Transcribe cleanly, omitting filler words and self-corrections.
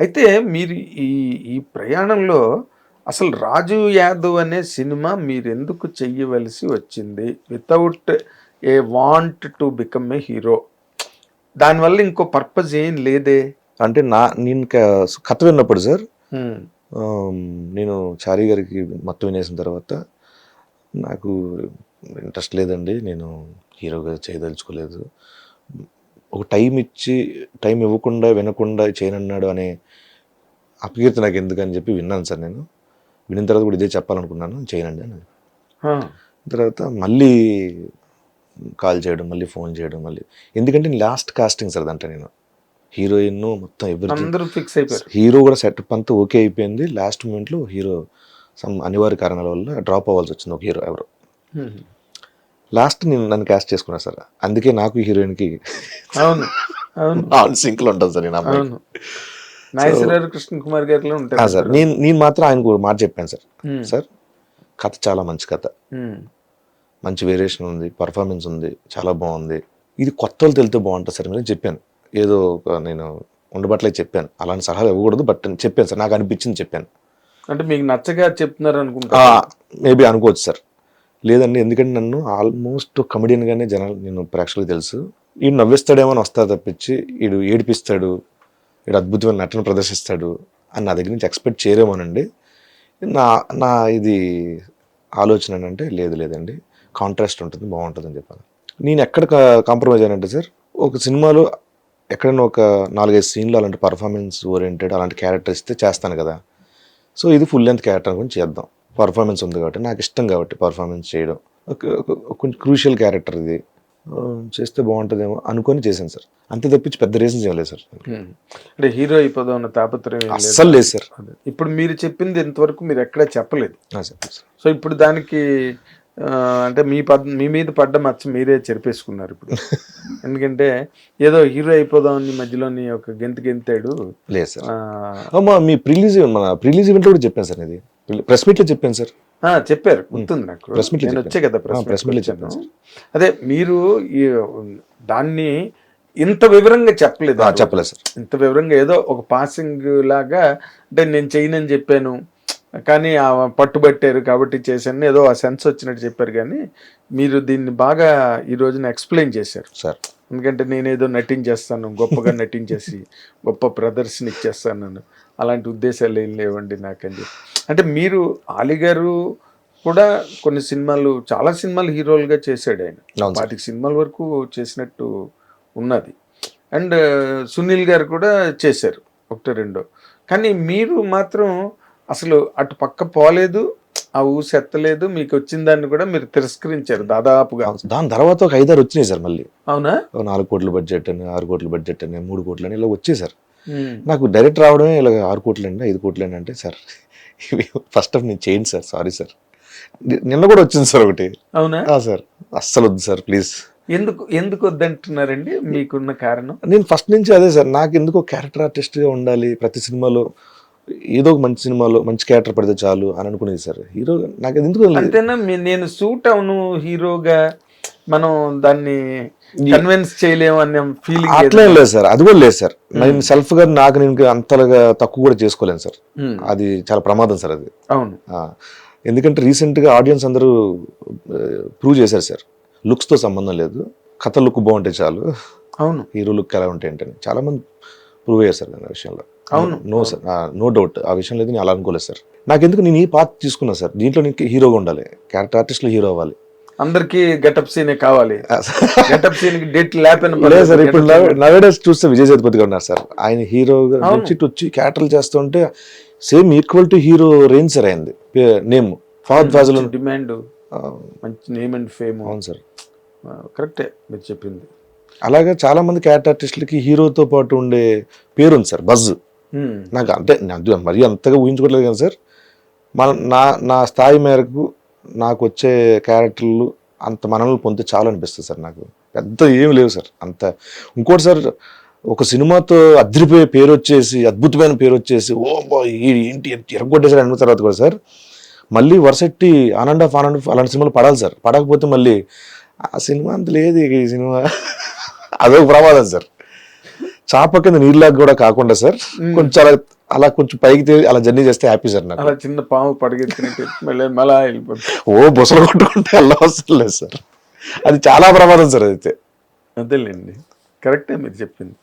అయితే మీరు ఈ ఈ ప్రయాణంలో అసలు 'రాజు యాదవ్' అనే సినిమా మీరెందుకు చెయ్యవలసి వచ్చింది? Without a want to become a hero. దానివల్ల ఇంకో పర్పస్ ఏం లేదే? అంటే నేను కథ విన్నప్పుడు సార్, హ్మ్. నేను చారీ గారికి మొత్తం వినేసిన తర్వాత నాకు ఇంట్రెస్ట్ లేదండి, నేను హీరోగా చేయదలుచుకోలేదు, ఒక టైం ఇవ్వకుండా వినకుండా చేయనన్నాడు అనే అపకీర్తి నాకు ఎందుకని చెప్పి విన్నాను సార్. నేను విన్న తర్వాత కూడా ఇదే చెప్పాలనుకున్నాను, చేయనండి అని. తర్వాత మళ్ళీ కాల్ చేయడం, మళ్ళీ ఫోన్ చేయడం, మళ్ళీ ఎందుకంటే లాస్ట్ కాస్టింగ్ సార్ దాంట్లో. నేను హీరోయిన్ మొత్తం అందరూ ఫిక్స్ అయిపోయారు. హీరో కూడా సెటప్ అంతా ఓకే అయిపోయింది. లాస్ట్ మూమెంట్లో హీరో సమ్ అనివార్య కారణాల వల్ల డ్రాప్ అవ్వాల్సి వచ్చింది. ఒక హీరో ఎవరు లాస్ట్ నన్ను క్యాస్ట్ చేసుకున్నా సార్. అందుకే నాకు హీరోయిన్కి అవును అవును నాన్ సింక్లో ఉంటుంది సార్. నేను అమ్మాయి నాగేశ్వరరావు కృష్ణ కుమార్ గారిలో ఉంటారు సార్. నేను మాత్రం ఆయనకు మాట చెప్పాను సార్. సార్ కథ చాలా మంచి కథ, మంచి వేరియేషన్ ఉంది, పర్ఫార్మెన్స్ ఉంది, చాలా బాగుంది, ఇది కొత్త వాళ్ళు తెలితే బాగుంటుంది సార్ మీరు చెప్పాను. ఏదో నేను ఉండబట్లే చెప్పాను, అలాంటి సలహాలు ఇవ్వకూడదు, బట్ చెప్పాను సార్, నాకు అనిపించింది చెప్పాను. అంటే మీకు నచ్చగా చెప్తున్నారు అనుకుంటా. మేబీ అనుకోవచ్చు సార్. లేదండి, ఎందుకంటే నన్ను ఆల్మోస్ట్ కమెడియన్గానే జనాలు, నేను ప్రేక్షకులకు తెలుసు, వీడు నవ్విస్తాడేమో అని వస్తారు తప్పించి వీడు ఏడిపిస్తాడు, వీడు అద్భుతమైన నటన ప్రదర్శిస్తాడు అని నా దగ్గర నుంచి ఎక్స్పెక్ట్ చేయరేమోనండి. నా ఇది ఆలోచన ఏంటంటే లేదండి, కాంట్రాస్ట్ ఉంటుంది, బాగుంటుంది అని చెప్పాను. నేను ఎక్కడ కాంప్రమైజ్ అయ్యానంటే సార్, ఒక సినిమాలో ఎక్కడైనా ఒక 4-5 సీన్లు అలాంటి పర్ఫార్మెన్స్ ఓరియంటెడ్ అలాంటి క్యారెక్టర్ ఇస్తే చేస్తాను కదా. సో ఇది ఫుల్ లెంత్ క్యారెక్టర్ అనుకుని చేద్దాం, పర్ఫార్మెన్స్ ఉంది కాబట్టి, నాకు ఇష్టం కాబట్టి పర్ఫార్మెన్స్ చేయడం, కొంచెం క్రూషియల్ క్యారెక్టర్ ఇది, చేస్తే బాగుంటుందేమో అనుకొని చేశాను సార్. అంతే తప్పించి పెద్ద రీజన్స్ ఏం లేదు సార్. అంటే హీరో అయిపోదాం అన్న తాపత్రయం అస్సలు లేదు సార్. ఇప్పుడు మీరు చెప్పింది ఇంతవరకు మీరు ఎక్కడ చెప్పలేదు. సో ఇప్పుడు దానికి అంటే మీ మీద పడ్డ మచ్చ మీరే చెరిపేసుకున్నారు ఇప్పుడు. ఎందుకంటే ఏదో హీరో అయిపోదామని మధ్యలోని ఒక గెంతాడు. లేదు సార్. మీ మన ప్రిలీజ్ ఈవెంట్లో కూడా చెప్పాను సార్, ఇది ప్రెస్ మీట్లో చెప్పాను సార్. చెప్పారు, గుర్తుంది నాకు. ప్రెస్ మీట్ నేను వచ్చే కదా ప్రెస్ మీట్లో చెప్పాను. అదే మీరు దాన్ని ఇంత వివరంగా చెప్పలేదు సార్. ఇంత వివరంగా ఏదో ఒక పాసింగ్ లాగా, అంటే నేను చేయనని చెప్పాను కానీ పట్టుబట్టారు కాబట్టి చేశాను, ఏదో ఆ సెన్స్ వచ్చినట్టు చెప్పారు. కానీ మీరు దీన్ని బాగా ఈ రోజున ఎక్స్ప్లెయిన్ చేశారు సార్. ఎందుకంటే నేనేదో నటించేస్తాను, గొప్పగా నటించేసి గొప్ప ప్రదర్శన ఇచ్చేస్తాను, అలాంటి ఉద్దేశాలు ఏం లేవండి నాకని చెప్పి. అంటే మీరు ఆలీ గారు కూడా కొన్ని సినిమాలు, చాలా సినిమాలు హీరోలుగా చేశాడు ఆయన, 5 సినిమాల వరకు చేసినట్టు ఉన్నది. అండ్ సునీల్ గారు కూడా చేశారు 1-2. కానీ మీరు మాత్రం అసలు అటు పక్క పోలేదు, ఆ ఊసి ఎత్తలేదు, మీకు వచ్చిన దాన్ని కూడా మీరు తిరస్కరించారు దాదాపుగా. దాని తర్వాత ఒక 5-6 వచ్చినాయి సార్ మళ్ళీ. అవునా? 4 కోట్ల బడ్జెట్ అని, 6 కోట్ల బడ్జెట్ అని, 3 కోట్లు అని ఇలా వచ్చాయి సార్. నాకు డైరెక్ట్ రావడమే ఇలా 6 కోట్లండి, 5 కోట్లండి అంటే, సార్ ఫస్ట్ ఆఫ్ నేను చేయండి సార్, సారీ సార్. నిన్న కూడా వచ్చింది సార్ ఒకటి. అవునా సార్? అస్సలు వద్దు సార్ ప్లీజ్. ఎందుకు వద్దంటున్నారండి? మీకున్న కారణం? నేను ఫస్ట్ నుంచి అదే సార్, నాకు ఎందుకో క్యారెక్టర్ ఆర్టిస్ట్గా ఉండాలి, ప్రతి సినిమాలో ఏదో ఒక మంచి సినిమాలో మంచి క్యారెక్టర్ పడితే చాలు అని అనుకునేది సార్. హీరో నాకు ఎందుకు అంతేనా? నేను సూట్ అవును హీరోగా, మనం దాన్ని కన్విన్స్ చేయలేము అనే ఫీలింగ్ అట్లా లేదు సార్. అది కూడా లేదు సార్. నేను సెల్ఫ్ గా నేను అంతగా తక్కువ కూడా చేసుకోలేను సార్. అది చాలా ప్రమాదం సార్ అది. అవును. ఎందుకంటే రీసెంట్ గా ఆడియన్స్ అందరూ ప్రూవ్ చేశారు సార్, లుక్స్ తో సంబంధం లేదు, కథ లుక్ బాగుంటే చాలు, అవును, హీరో లుక్ ఎలా ఉంటాయి అంటే చాలా మంది ప్రూవ్ అయ్యారు సార్ దాని విషయంలో. అవును. నో సార్, నో డౌట్ ఆ విషయం లేదు. నేను అలా అనుకోలేదు సార్. నాకెందుకు నేను ఈ పాత్ర తీసుకున్నా సార్, దీంట్లో నీకు హీరోగా ఉండాలి, క్యారెక్టర్ ఆర్టిస్ట్లో హీరో అవ్వాలి, అందరికి గెటప్ సీనే కావాలి. గెటప్ సీన్ డేట్ లేదు సార్. ఇప్పుడు నవేడేస్ చూస్తే విజయ్ సేతుపతిగా ఉన్నారు సార్. ఆయన హీరోగా వచ్చి క్యారెక్టర్లు చేస్తుంటే same equal to hero range sir అయింది. నేమ్ ఫహద్ ఫాజిల్, డిమాండ్, మంచి నేమ్ అండ్ ఫేమ్. అవును సార్, కరెక్టే మీరు చెప్పింది. అలాగే చాలా మంది క్యారెక్టర్ ఆర్టిస్టులకి హీరోతో పాటు ఉండే పేరు ఉంది సార్, బజ్. నాకు అంటే మరీ అంతగా ఊహించుకోవట్లేదు కానీ సార్, నా స్థాయి మేరకు నాకు వచ్చే క్యారెక్టర్లు అంత మనల్ని పొందితే చాలు అనిపిస్తుంది సార్. నాకు పెద్ద ఏమి లేవు సార్ అంత. ఇంకోటి సార్, ఒక సినిమాతో అదిరిపోయే పేరు వచ్చేసి, అద్భుతమైన పేరు వచ్చేసి, ఓ బాయ్ ఏంటి ఎరగొట్టేసారు అన్న తర్వాత కూడా సార్, మళ్ళీ వరుసెట్టి ఆన్ అండ్ ఆఫ్ అలాంటి సినిమాలు పడాలి సార్. పడకపోతే మళ్ళీ ఆ సినిమా అంత లేదు, ఈ సినిమా అదొక ప్రమాదం సార్. చాప కింద నీళ్ళలాగా కూడా కాకుండా సార్ కొంచెం అలా కొంచెం పైకి అలా జర్నీ చేస్తే హ్యాపీ సార్ నాకు. అలా చిన్న పాము పడగెత్తినట్టు మళ్ళీ మళ్ళా వెళ్ళిపోతుంది. ఓ బుసలు కొట్టుకుంటే వెళ్ళవసరం లేదు సార్, అది చాలా ప్రమాదం సార్. అయితే అదేలేండి, కరెక్టే మీరు చెప్పింది.